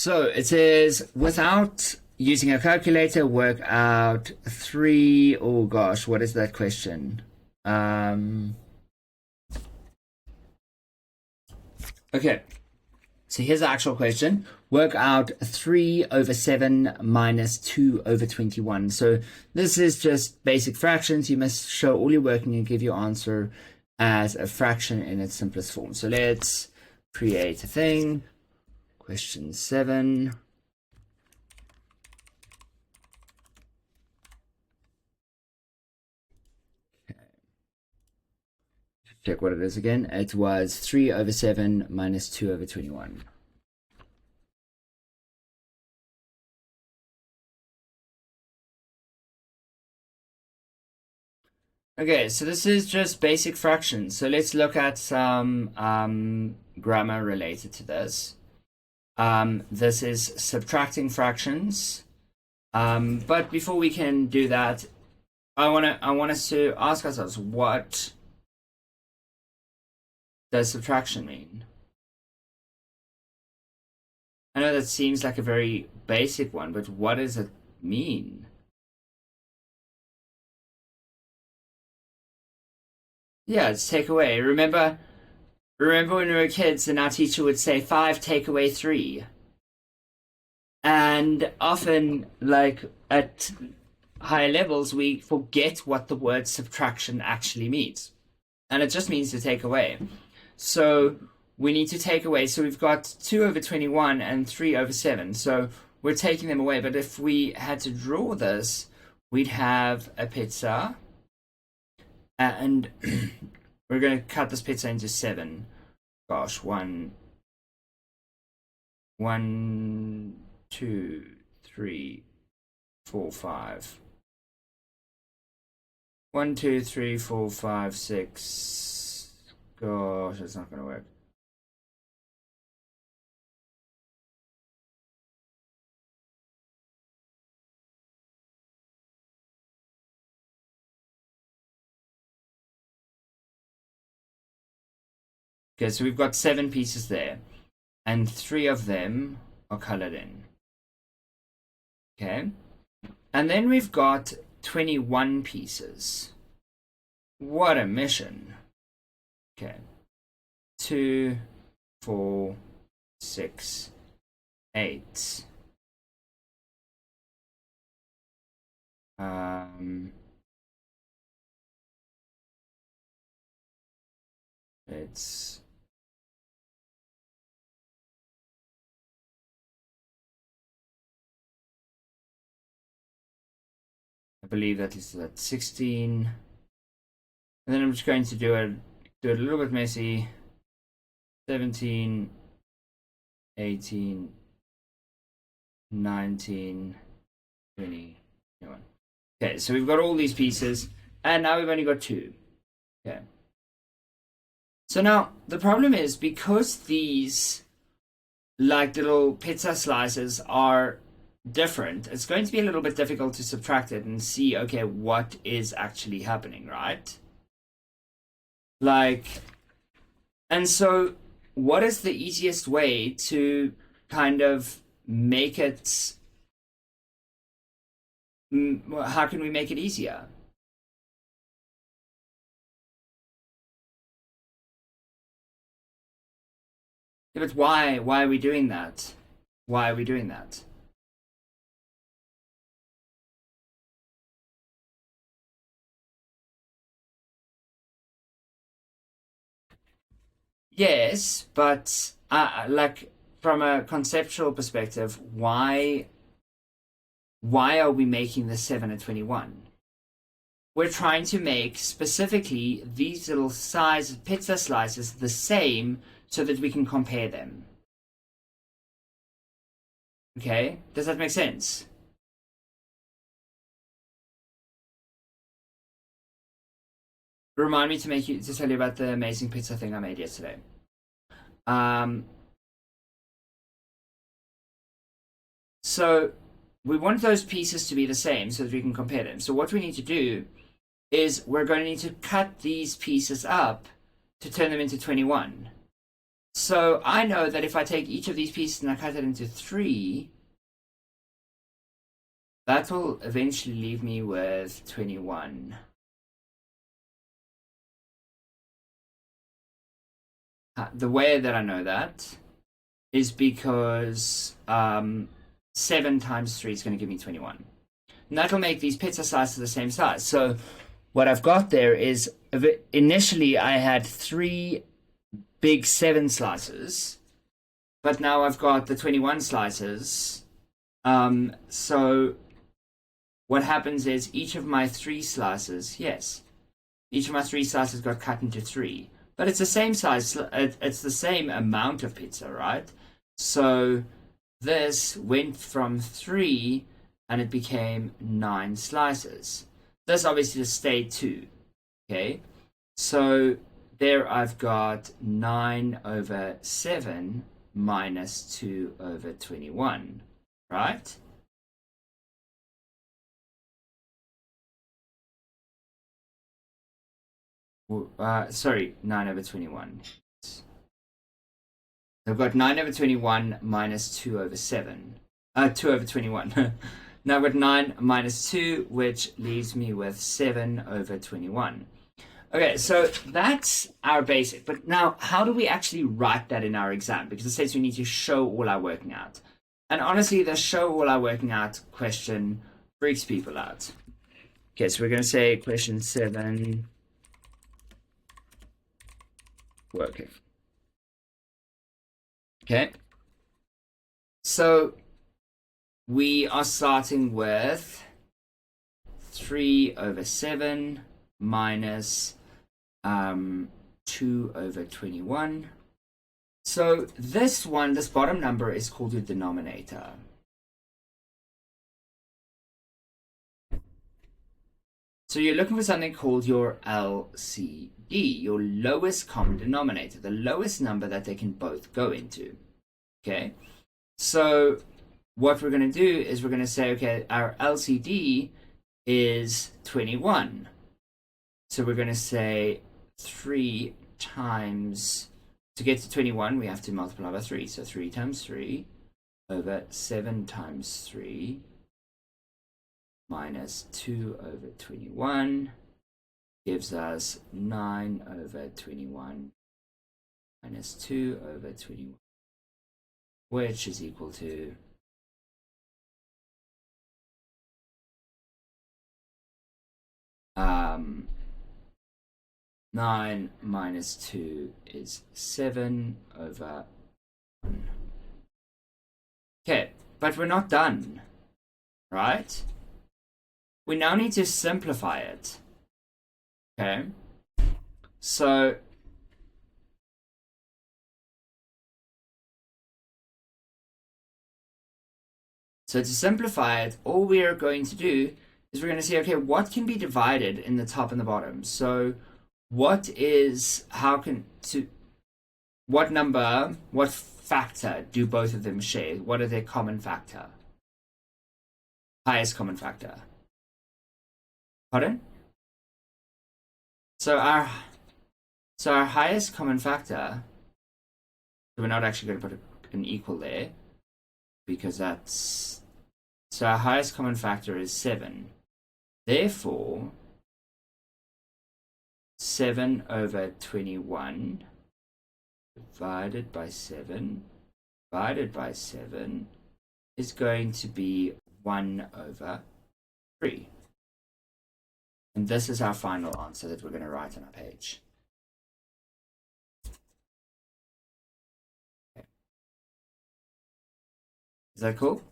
So it says, without using a calculator, work out three. Oh gosh, what is that question? Okay, so here's the actual question. Work out 3 over 7 minus 2 over 21. So this is just basic fractions. You must show all your working and give your answer as a fraction in its simplest form. So let's create a thing. Question 7. Check what it is again. It was 3 over 7 minus 2 over 21. Okay, so this is just basic fractions. So let's look at some grammar related to this. This is subtracting fractions. But before we can do that, I want us to ask ourselves, what does subtraction mean? I know that seems like a very basic one, but what does it mean? Yeah, it's take away. Remember when we were kids and our teacher would say 5 take away 3. And often, like at higher levels, we forget what the word subtraction actually means. And it just means to take away. So we need to take away. So we've got 2 over 21 and 3 over 7. So we're taking them away. But if we had to draw this, we'd have a pizza. And we're going to cut this pizza into 7. Gosh, 1, 2, 3, 4, 5. 1, 2, 3, 4, 5, 6. Gosh, that's not going to work. Okay, so we've got 7 pieces there, and 3 of them are colored in. Okay, and then we've got 21 pieces. What a mission. Okay, 2, 4, 6, 8. It's I believe that is at 16. And then I'm just going to do it a little bit messy. 17, 18, 19, 20, 21. Okay, so we've got all these pieces, and now we've only got 2. Okay. So now the problem is, because these like little pizza slices are different, it's going to be a little bit difficult to subtract it and see, okay, what is actually happening, right? Like, and so what is the easiest way to kind of make it, how can we make it easier? Yeah, but why are we doing that? Why are we doing that? Yes, but like from a conceptual perspective, why are we making the 7 and 21? We're trying to make specifically these little size pizza slices the same so that we can compare them. Okay, does that make sense? Remind me to tell you about the amazing pizza thing I made yesterday. So we want those pieces to be the same so that we can compare them. So what we need to do is we're going to need to cut these pieces up to turn them into 21. So I know that if I take each of these pieces and I cut it into 3, that will eventually leave me with 21. The way that I know that is because 7 times 3 is going to give me 21. And that'll make these pizza slices the same size. So what I've got there is, initially I had 3 big 7 slices, but now I've got the 21 slices. So what happens is each of my 3 slices, each of my 3 slices got cut into 3. But it's the same size, it's the same amount of pizza, right? So this went from 3 and it became 9 slices. This obviously just stayed 2, okay? So there I've got 9 over 7 minus 2 over 21, right? Sorry, 9 over 21. I've got 9 over 21 minus 2 over 7. 2 over 21. Now I've got 9 minus 2, which leaves me with 7 over 21. Okay, so that's our basic. But now, how do we actually write that in our exam? Because it says we need to show all our working out. And honestly, the show all our working out question freaks people out. Okay, so we're going to say question 7, working. Okay, so we are starting with 3 over 7 minus 2 over 21. So this bottom number is called your denominator. So you're looking for something called your LCD, your lowest common denominator, the lowest number that they can both go into. Okay, so what we're going to do is we're going to say, okay, our LCD is 21. So we're going to say 3 times, to get to 21, we have to multiply by 3. So 3 times 3 over 7 times 3 minus 2 over 21 gives us 9 over 21 minus 2 over 21, which is equal to 9 minus 2 is 7 over 1. Okay, but we're not done, right? We now need to simplify it. Okay, so to simplify it, all we are going to do is we're going to say, okay, what can be divided in the top and the bottom? So what factor do both of them share? What are their common factor? Highest common factor. Pardon? So our highest common factor, we're not actually going to put an equal there, because that's, so our highest common factor is 7. Therefore, 7 over 21 divided by 7 is going to be 1 over 3. And this is our final answer that we're going to write on our page. Okay. Is that cool?